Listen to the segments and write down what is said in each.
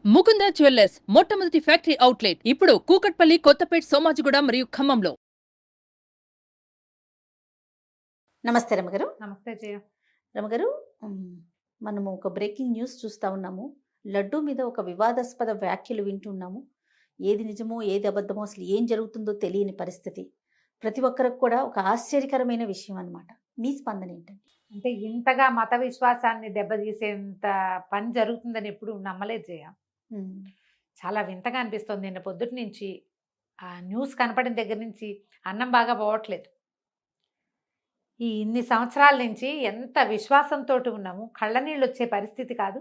Mukunda jewellers మొట్టమొదటి factory outlet ఇప్పుడు కూకట్పల్లి, కొత్తపేట్, సోమాజిగూడ మరియు ఖమ్మంలో. నమస్తే రమగారు. నమస్తే జయ. రమగారు, మనము ఒక బ్రేకింగ్ న్యూస్ చూస్తూ ఉన్నాము. లడ్డు మీద ఒక వివాదాస్పద వ్యాఖ్యలు వింటున్నాము. ఏది నిజమో ఏది అబద్ధమో అసలు ఏం జరుగుతుందో తెలియని పరిస్థితి. ప్రతి ఒక్కరికి కూడా ఒక ఆశ్చర్యకరమైన విషయం అన్నమాట. మీ స్పందన ఏంటండి? అంటే ఇంతగా మత విశ్వాసాన్ని దెబ్బతీసేంత పని జరుగుతుందని ఎప్పుడు నమ్మలేదు జయ. చాలా వింతగా అనిపిస్తుంది. నిన్న పొద్దుటి నుంచి ఆ న్యూస్ కనపడిన దగ్గర నుంచి అన్నం బాగా పోవట్లేదు. ఈ ఇన్ని సంవత్సరాల నుంచి ఎంత విశ్వాసంతో ఉన్నాము, కళ్ళ నీళ్ళు వచ్చే పరిస్థితి కాదు.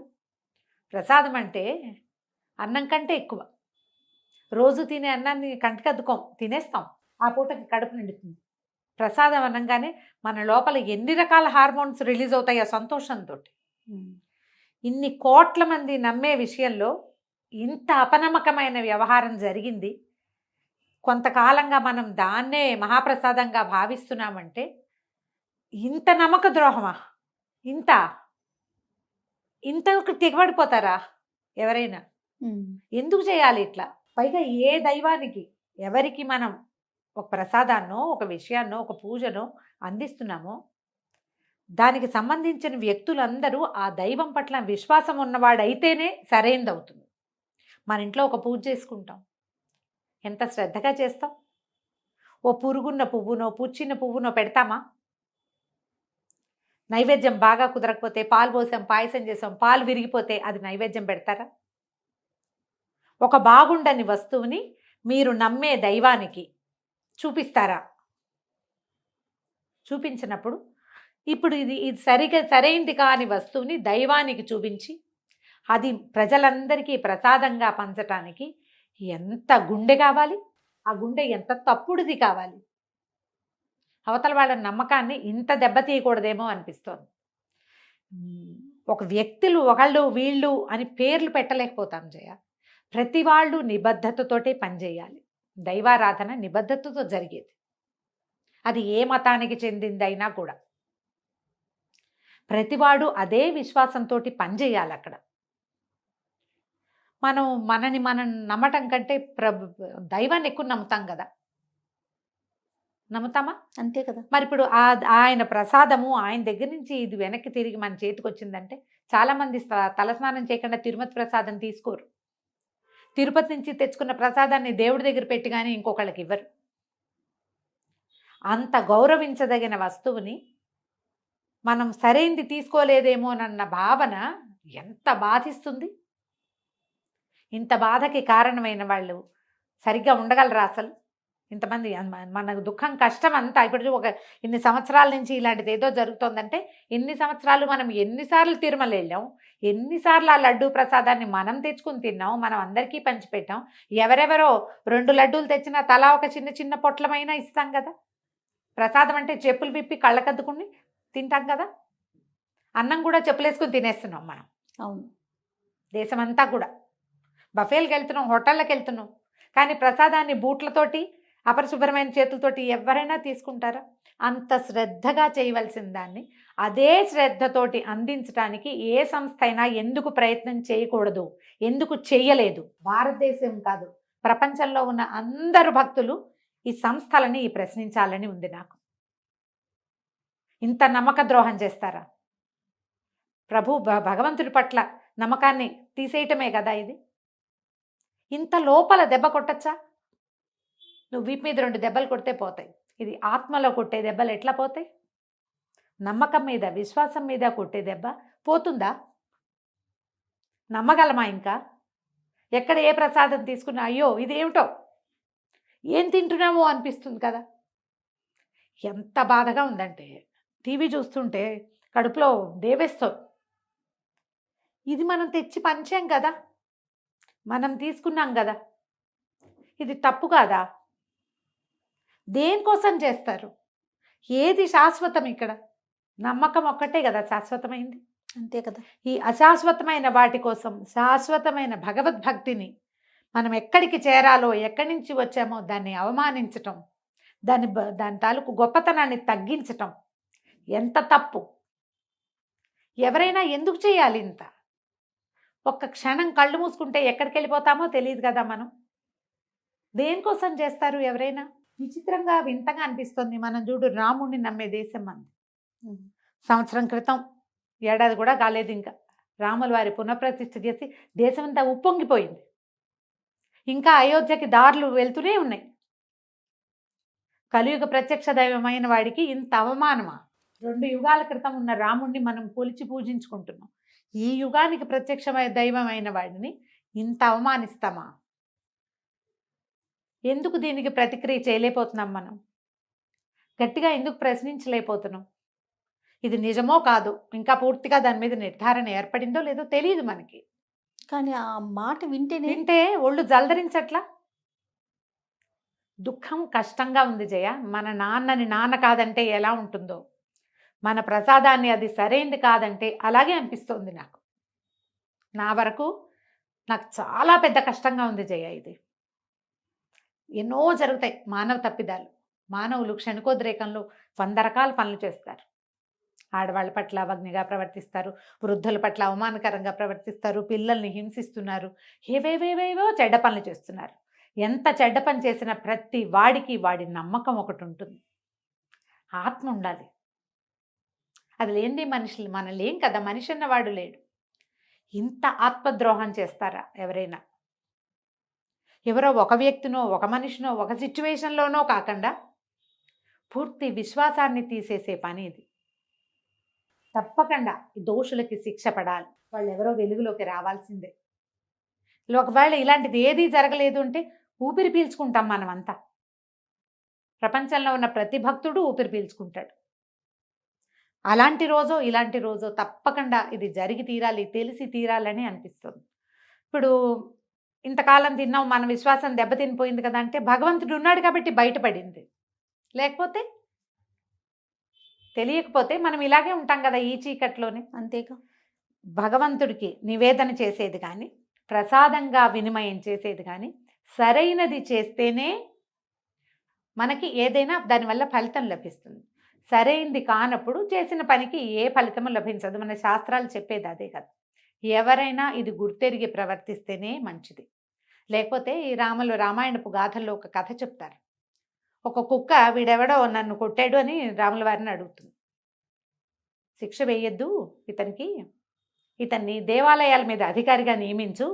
ప్రసాదం అంటే అన్నం కంటే ఎక్కువ. రోజు తినే అన్నాన్ని కంటికద్దుకోం, తినేస్తాం. ఆ పూటకి కడుపు నిండుతుంది. ప్రసాదం అనగానే మన లోపల ఎన్ని రకాల హార్మోన్స్ రిలీజ్ అవుతాయి ఆ సంతోషంతో. ఇన్ని కోట్ల మంది నమ్మే విషయంలో ఇంత అపనమ్మకమైన వ్యవహారం జరిగింది. కొంతకాలంగా మనం దాన్నే మహాప్రసాదంగా భావిస్తున్నామంటే ఇంత నమ్మక ద్రోహమా? ఇంత ఇంత తెగబడిపోతారా ఎవరైనా? ఎందుకు చేయాలి ఇట్లా? పైగా ఏ దైవానికి ఎవరికి మనం ఒక ప్రసాదాన్నో, ఒక విషయాన్నో, ఒక పూజనో అందిస్తున్నామో దానికి సంబంధించిన వ్యక్తులందరూ ఆ దైవం పట్ల విశ్వాసం ఉన్నవాడైతేనే సరైనది అవుతుంది. మన ఇంట్లో ఒక పూజ చేసుకుంటాం, ఎంత శ్రద్ధగా చేస్తాం. ఓ పురుగున్న పువ్వునో, పుచ్చిన పువ్వునో పెడతామా? నైవేద్యం బాగా కుదరకపోతే పాలు పోసాం, పాయసం చేసాం, పాలు విరిగిపోతే అది నైవేద్యం పెడతారా? ఒక బాగుండని వస్తువుని మీరు నమ్మే దైవానికి చూపిస్తారా? చూపించినప్పుడు ఇప్పుడు ఇది సరైంది కాని వస్తువుని దైవానికి చూపించి అది ప్రజలందరికీ ప్రసాదంగా పంచటానికి ఎంత గుండె కావాలి? ఆ గుండె ఎంత తప్పుడుది కావాలి? అవతల వాళ్ళ నమ్మకాన్ని ఇంత దెబ్బతీయకూడదేమో అనిపిస్తోంది. ఒక వ్యక్తులు ఒకళ్ళు వీళ్ళు అని పేర్లు పెట్టలేకపోతాం జయ. ప్రతి వాళ్ళు నిబద్ధతతోటే పనిచేయాలి. దైవారాధన నిబద్ధతతో జరిగేది. అది ఏ మతానికి చెందిందైనా కూడా ప్రతివాడు అదే విశ్వాసంతో పనిచేయాలి. అక్కడ మనం నమ్మటం కంటే దైవాన్ని ఎక్కువ నమ్ముతాం కదా. నమ్ముతామా? అంతే కదా. మరి ఇప్పుడు ఆయన ప్రసాదము ఆయన దగ్గర నుంచి ఇది వెనక్కి తిరిగి మన చేతికి వచ్చిందంటే చాలామంది తలస్నానం చేయకుండా తిరుమతి ప్రసాదం తీసుకోరు. తిరుపతి నుంచి తెచ్చుకున్న ప్రసాదాన్ని దేవుడి దగ్గర పెట్టి కానీ ఇంకొకళ్ళకి ఇవ్వరు. అంత గౌరవించదగిన వస్తువుని మనం సరైంది తీసుకోలేదేమోనన్న భావన ఎంత బాధిస్తుంది. ఇంత బాధకి కారణమైన వాళ్ళు సరిగ్గా ఉండగలరా అసలు? ఇంతమంది మన దుఃఖం కష్టం అంతా ఇప్పుడు ఇన్ని సంవత్సరాల నుంచి ఇలాంటిది ఏదో జరుగుతోందంటే ఇన్ని సంవత్సరాలు మనం ఎన్నిసార్లు తిరుమల వెళ్ళాం, ఎన్నిసార్లు ఆ లడ్డూ ప్రసాదాన్ని మనం తెచ్చుకుని తిన్నాం, మనం అందరికీ పంచిపెట్టాం. ఎవరెవరో 2 లడ్డూలు తెచ్చినా తలా ఒక చిన్న చిన్న పొట్లమైనా ఇస్తాం కదా. ప్రసాదం అంటే చెప్పులు విప్పి కళ్ళకద్దుకుని తింటాం కదా. అన్నం కూడా చెప్పులేసుకుని తినేస్తున్నాం మనం. అవును, దేశమంతా కూడా బఫేలకు వెళ్తున్నాం, హోటళ్ళకి వెళ్తున్నాం. కానీ ప్రసాదాన్ని బూట్లతోటి అపరిశుభ్రమైన చేతులతోటి ఎవరైనా తీసుకుంటారా? అంత శ్రద్ధగా చేయవలసిన దాన్ని అదే శ్రద్ధతోటి అందించడానికి ఏ సంస్థ అయినా ఎందుకు ప్రయత్నం చేయకూడదు? ఎందుకు చేయలేదు? భారతదేశం కాదు, ప్రపంచంలో ఉన్న అందరు భక్తులు ఈ సంస్థలని ప్రశ్నించాలని ఉంది నాకు. ఇంత నమ్మక ద్రోహం చేస్తారా? భగవంతుడి పట్ల నమ్మకాన్ని తీసేయటమే కదా ఇది. ఇంత లోపల దెబ్బ కొట్టచ్చా? నువ్వు వీపు మీద 2 దెబ్బలు కొడితే పోతాయి. ఇది ఆత్మలో కొట్టే దెబ్బలు ఎట్లా పోతాయి? నమ్మకం మీద, విశ్వాసం మీద కొట్టే దెబ్బ పోతుందా? నమ్మగలమా? ఇంకా ఎక్కడ ఏ ప్రసాదం తీసుకున్నా అయ్యో ఇదేమిటో ఏం తింటున్నామో అనిపిస్తుంది కదా. ఎంత బాధగా ఉందంటే టీవీ చూస్తుంటే కడుపులో దేవేస్తాం. ఇది మనం తెచ్చి పంచాం కదా, మనం తీసుకున్నాం కదా, ఇది తప్పు కాదా? దేనికోసం చేస్తారు? ఏది శాశ్వతం ఇక్కడ? నమ్మకం ఒక్కటే కదా శాశ్వతమైంది. అంతే కదా. ఈ అశాశ్వతమైన వాటి కోసం శాశ్వతమైన భగవద్భక్తిని మనం ఎక్కడికి చేరాలో, ఎక్కడి నుంచి వచ్చామో దాన్ని అవమానించటం, దాని తాలూకు గొప్పతనాన్ని తగ్గించటం ఎంత తప్పు. ఎవరైనా ఎందుకు చేయాలి ఇంత? ఒక్క క్షణం కళ్ళు మూసుకుంటే ఎక్కడికి వెళ్ళిపోతామో తెలియదు కదా మనం. దేనికోసం చేస్తారు ఎవరైనా? విచిత్రంగా వింతగా అనిపిస్తుంది. మనం చూడు, రాముడిని నమ్మే దేశం మనది. సంవత్సరం క్రితం, ఏడాది కూడా కాలేదు ఇంకా, రాముల వారి పునఃప్రతిష్ఠ చేసి దేశం అంతా ఉప్పొంగిపోయింది. ఇంకా అయోధ్యకి దారులు వెళ్తూనే ఉన్నాయి. కలియుగ ప్రత్యక్ష దైవమైన వాడికి ఇంత అవమానమా? 2 యుగాల క్రితం ఉన్న రాముణ్ణి మనం కొలిచి పూజించుకుంటున్నాం. ఈ యుగానికి ప్రత్యక్ష దైవమైన వాడిని ఇంత అవమానిస్తామా? ఎందుకు దీనికి ప్రతిక్రియ చేయలేకపోతున్నాం మనం? గట్టిగా ఎందుకు ప్రశ్నించలేకపోతున్నాం? ఇది నిజమో కాదు, ఇంకా పూర్తిగా దాని మీద నిర్ధారణ ఏర్పడిందో లేదో తెలియదు మనకి. కానీ ఆ మాట వింటే ఒళ్ళు జలదరించట్లా? దుఃఖం కష్టంగా ఉంది జయ. మన నాన్నని నాన్న కాదంటే ఎలా ఉంటుందో, మన ప్రసాదాన్ని అది సరైంది కాదంటే అలాగే అనిపిస్తుంది నాకు. నా వరకు నాకు చాలా పెద్ద కష్టంగా ఉంది జయ. ఇది ఎన్నో జరుగుతాయి మానవ తప్పిదాలు. మానవులు క్షణికోద్రేకంలో 100 రకాల పనులు చేస్తారు. ఆడవాళ్ళ పట్ల అవజ్ఞగా ప్రవర్తిస్తారు, వృద్ధుల పట్ల అవమానకరంగా ప్రవర్తిస్తారు, పిల్లల్ని హింసిస్తున్నారు, ఏవేవేవేవో చెడ్డ పనులు చేస్తున్నారు. ఎంత చెడ్డ పని చేసినా ప్రతి వాడికి వాడి నమ్మకం ఒకటి ఉంటుంది, ఆత్మ ఉండాలి. అది లేనిది మనుషులు మన లేం కదా, మనిషి అన్నవాడు లేడు. ఇంత ఆత్మద్రోహం చేస్తారా ఎవరైనా? ఎవరో ఒక వ్యక్తినో, ఒక మనిషినో, ఒక సిచ్యువేషన్లోనో కాకుండా పూర్తి విశ్వాసాన్ని తీసేసే పని ఇది. తప్పకుండా ఈ దోషులకి శిక్ష పడాలి. వాళ్ళు ఎవరో వెలుగులోకి రావాల్సిందే. ఒకవేళ ఇలాంటిది ఏదీ జరగలేదు అంటే ఊపిరి పీల్చుకుంటాం మనమంతా. ప్రపంచంలో ఉన్న ప్రతి భక్తుడు ఊపిరి పీల్చుకుంటాడు. అలాంటి రోజో ఇలాంటి రోజో తప్పకుండా ఇది జరిగి తీరాలి, తెలిసి తీరాలని అనిపిస్తుంది. ఇప్పుడు ఇంతకాలం తిన్నాం, మన విశ్వాసం దెబ్బతినిపోయింది కదా అంటే భగవంతుడు ఉన్నాడు కాబట్టి బయటపడింది. లేకపోతే తెలియకపోతే మనం ఇలాగే ఉంటాం కదా ఈ చీకట్లోనే. అంతేగా. భగవంతుడికి నివేదన చేసేది కానీ, ప్రసాదంగా వినిమయం చేసేది కానీ, సరైనది చేస్తేనే మనకి ఏదైనా దానివల్ల ఫలితం లభిస్తుంది. సరైంది కానప్పుడు చేసిన పనికి ఏ ఫలితము లభించదు. మన శాస్త్రాలు చెప్పేది అదే కదా. ఎవరైనా ఇది గుర్తెరిగి ప్రవర్తిస్తేనే మంచిది. లేకపోతే ఈ రామాయణపు గాథల్లో ఒక కథ చెప్తారు. ఒక కుక్క వీడెవడో నన్ను కొట్టాడు అని రాముల వారిని అడుగుతుంది. శిక్ష వేయొద్దు ఇతనికి, ఇతన్ని దేవాలయాల మీద అధికారిగా నియమించు,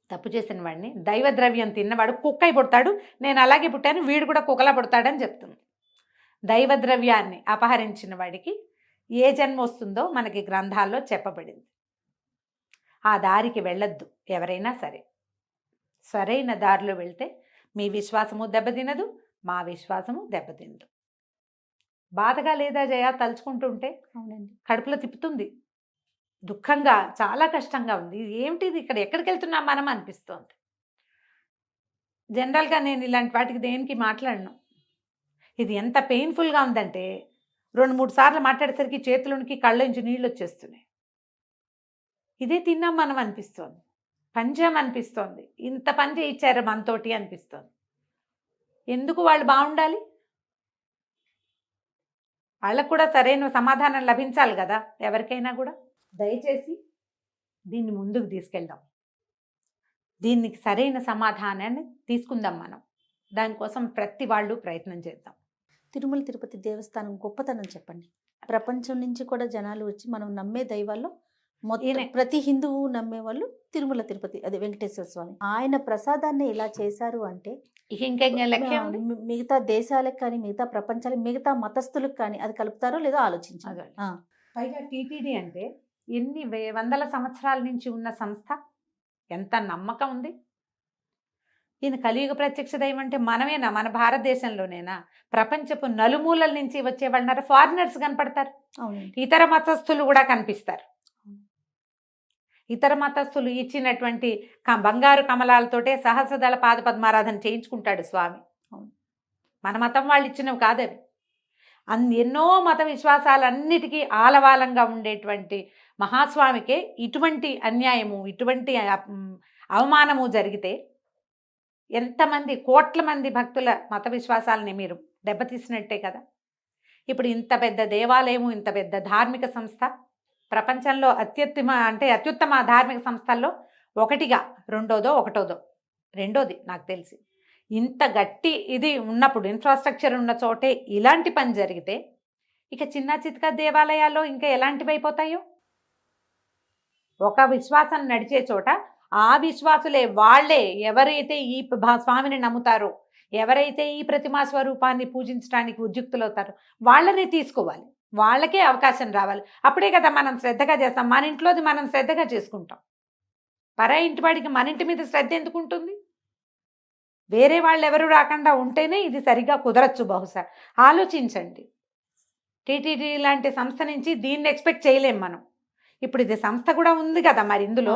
తప్పు చేసిన వాడిని, దైవద్రవ్యం తిన్నవాడు కుక్కై పుడతాడు, నేను అలాగే పుట్టాను, వీడు కూడా కుక్కలా పుడతాడని చెప్తుంది. దైవద్రవ్యాన్ని అపహరించిన వాడికి ఏ జన్మ వస్తుందో మనకి గ్రంథాల్లో చెప్పబడింది. ఆ దారికి వెళ్ళొద్దు ఎవరైనా సరే. సరైన దారిలో వెళ్తే మీ విశ్వాసము దెబ్బతినదు, మా విశ్వాసము దెబ్బతినదు. బాధగా లేదా జయ తలుచుకుంటుంటే? అవునండి. కడుపులో తిప్పుతుంది, దుఃఖంగా, చాలా కష్టంగా ఉంది. ఏమిటిది, ఇక్కడ ఎక్కడికి వెళ్తున్నాం మనం అనిపిస్తోంది. జనరల్గా నేను ఇలాంటి వాటికి దేనికి మాట్లాడను. ఇది ఎంత పెయిన్ఫుల్గా ఉందంటే 2-3 సార్లు మాట్లాడేసరికి చేతులోనికి కళ్ళలోంచి నీళ్ళు వచ్చేస్తున్నాయి. ఇదే తిన్నాం మనం అనిపిస్తోంది, పంచాం అనిపిస్తోంది, ఇంత పని చేయించారు మనతోటి అనిపిస్తోంది. ఎందుకు వాళ్ళు బాగుండాలి? వాళ్ళకు కూడా సరైన సమాధానం లభించాలి కదా ఎవరికైనా కూడా. దయచేసి దీన్ని ముందుకు తీసుకెళ్దాం, దీనికి సరైన సమాధానాన్ని తీసుకుందాం మనం. దానికోసం ప్రతి వాళ్ళు ప్రయత్నం చేద్దాం. తిరుమల తిరుపతి దేవస్థానం గొప్పతనం చెప్పండి. ప్రపంచం నుంచి కూడా జనాలు వచ్చి మనం నమ్మే దైవాల్లో మొత్తం ప్రతి హిందువు నమ్మే వాళ్ళు తిరుమల తిరుపతి, అదే వెంకటేశ్వర స్వామి. ఆయన ప్రసాదాన్ని ఇలా చేశారు అంటే మిగతా దేశాలకు కానీ, మిగతా ప్రపంచాలకు, మిగతా మతస్థులకు కానీ అది కలుపుతారో లేదో ఆలోచించాలి. పైగా టీటీడీ అంటే ఎన్ని వందల సంవత్సరాల నుంచి ఉన్న సంస్థ, ఎంత నమ్మకం ఉంది. ఈయన కలియుగ ప్రత్యక్ష దైవం అంటే మనమేనా, మన భారతదేశంలోనేనా? ప్రపంచపు నలుమూలల నుంచి వచ్చే వాళ్ళ ఫారినర్స్ కనపడతారు, ఇతర మతస్థులు కూడా కనిపిస్తారు. ఇతర మతస్థులు ఇచ్చినటువంటి బంగారు కమలాలతోటే సహస్రదళ పాద పద్మారాధన చేయించుకుంటాడు స్వామి. మన మతం వాళ్ళు ఇచ్చినవి కాదవి. ఎన్నో మత విశ్వాసాలన్నిటికీ ఆలవాలంగా ఉండేటువంటి మహాస్వామికే ఇటువంటి అన్యాయము, ఇటువంటి అవమానము జరిగితే ఎంతమంది కోట్ల మంది భక్తుల మత విశ్వాసాలని మీరు దెబ్బతీసినట్టే కదా. ఇప్పుడు ఇంత పెద్ద దేవాలయము, ఇంత పెద్ద ధార్మిక సంస్థ ప్రపంచంలో అత్యుత్తమ ధార్మిక సంస్థల్లో ఒకటిగా, ఒకటోదో రెండోది నాకు తెలిసి. ఇంత గట్టి ఇది ఉన్నప్పుడు, ఇన్ఫ్రాస్ట్రక్చర్ ఉన్న చోటే ఇలాంటి పని జరిగితే ఇక చిన్న చితక దేవాలయాల్లో ఇంకా ఎలాంటివి అయిపోతాయో. ఒక విశ్వాసం నడిచే చోట ఆ విశ్వాసులే వాళ్ళే ఎవరైతే ఈ స్వామిని నమ్ముతారో, ఎవరైతే ఈ ప్రతిమా స్వరూపాన్ని పూజించడానికి ఉద్యుక్తులవుతారో వాళ్ళనే తీసుకోవాలి, వాళ్ళకే అవకాశం రావాలి. అప్పుడే కదా మనం శ్రద్ధగా చేస్తాం. మన ఇంట్లోది మనం శ్రద్ధగా చేసుకుంటాం. పరా ఇంటి వాడికి మన ఇంటి మీద శ్రద్ధ ఎందుకు ఉంటుంది? వేరే వాళ్ళు ఎవరు రాకుండా ఉంటేనే ఇది సరిగా కుదరచ్చు బహుశా. ఆలోచించండి. టీటీడీ లాంటి సంస్థ నుంచి దీన్ని ఎక్స్పెక్ట్ చేయలేం మనం. ఇప్పుడు ఇది సంస్థ కూడా ఉంది కదా, మరి ఇందులో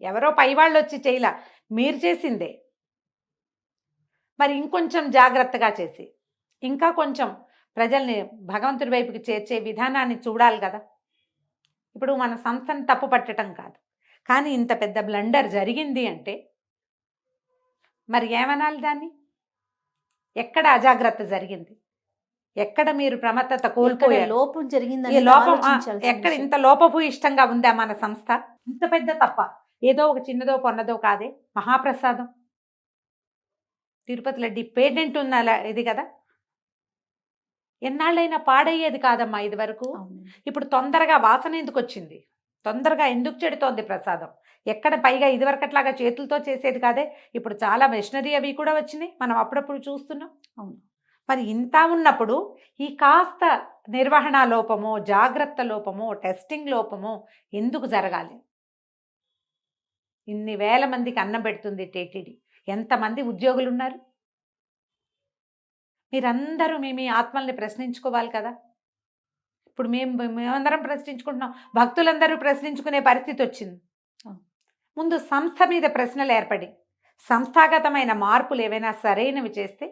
ఎవరో పై వాళ్ళు వచ్చి చేయలా, మీరు చేసిందే. మరి ఇంకొంచెం జాగ్రత్తగా చేసి ఇంకా కొంచెం ప్రజల్ని భగవంతుడి వైపుకి చేర్చే విధానాన్ని చూడాలి కదా. ఇప్పుడు మన సంస్థను తప్పు పట్టడం కాదు, కానీ ఇంత పెద్ద బ్లండర్ జరిగింది అంటే మరి ఏమనాలి దాన్ని? ఎక్కడ అజాగ్రత్త జరిగింది, ఎక్కడ మీరు ప్రమత్తత కోల్పోయారు, లోపం జరిగింది, ఈ లోపం ఎక్కడ ఇంత లోపభూయిష్టంగా ఉందా మన సంస్థ? ఇంత పెద్ద తప్ప ఏదో ఒక చిన్నదో పొన్నదో కాదే. మహాప్రసాదం తిరుపతి లడ్డి పేటెంట్ ఉన్న ఇది కదా, ఎన్నాళ్ళైనా పాడయ్యేది కాదమ్మా ఇది వరకు. ఇప్పుడు తొందరగా వాసన ఎందుకు వచ్చింది, తొందరగా ఎందుకు చెడుతోంది ప్రసాదం? ఎక్కడ పైగా ఇదివరకట్లాగా చేతులతో చేసేది కాదే, ఇప్పుడు చాలా మెషినరీ అవి కూడా వచ్చినాయి, మనం అప్పుడప్పుడు చూస్తున్నాం. అవును, మరి ఇంత ఉన్నప్పుడు ఈ కాస్త నిర్వహణ లోపమో, జాగ్రత్త లోపమో, టెస్టింగ్ లోపమో ఎందుకు జరగాలి? ఇన్ని వేల మందికి అన్నం పెడుతుంది టీటీడీ, ఎంతమంది ఉద్యోగులు ఉన్నారు? మీరందరూ మీ ఆత్మల్ని ప్రశ్నించుకోవాలి కదా. ఇప్పుడు మేమందరం ప్రశ్నించుకుంటున్నాం, భక్తులందరూ ప్రశ్నించుకునే పరిస్థితి వచ్చింది. ముందు సంస్థ మీద ప్రశ్నలు ఏర్పడి సంస్థాగతమైన మార్పులు ఏవైనా సరైనవి చేస్తే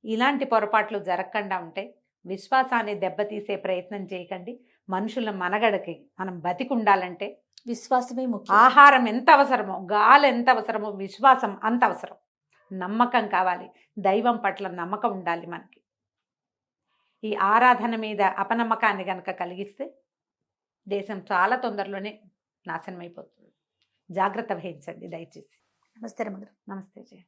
ఇలాంటి పొరపాట్లు జరగకుండా ఉంటే, విశ్వాసాన్ని దెబ్బతీసే ప్రయత్నం చేయకండి. మనుషుల మనగడకి మనం బతికుండాలంటే విశ్వాసమే ముఖ్యం. ఆహారం ఎంత అవసరమో, గాలి ఎంత అవసరమో, విశ్వాసం అంత అవసరం. నమ్మకం కావాలి, దైవం పట్ల నమ్మకం ఉండాలి మనకి. ఈ ఆరాధన మీద అపనమ్మకాన్ని కనుక కలిగిస్తే దేశం చాలా తొందరలోనే నాశనం అయిపోతుంది. జాగ్రత్త వహించండి దయచేసి. నమస్తే రమగారు. నమస్తే జయ.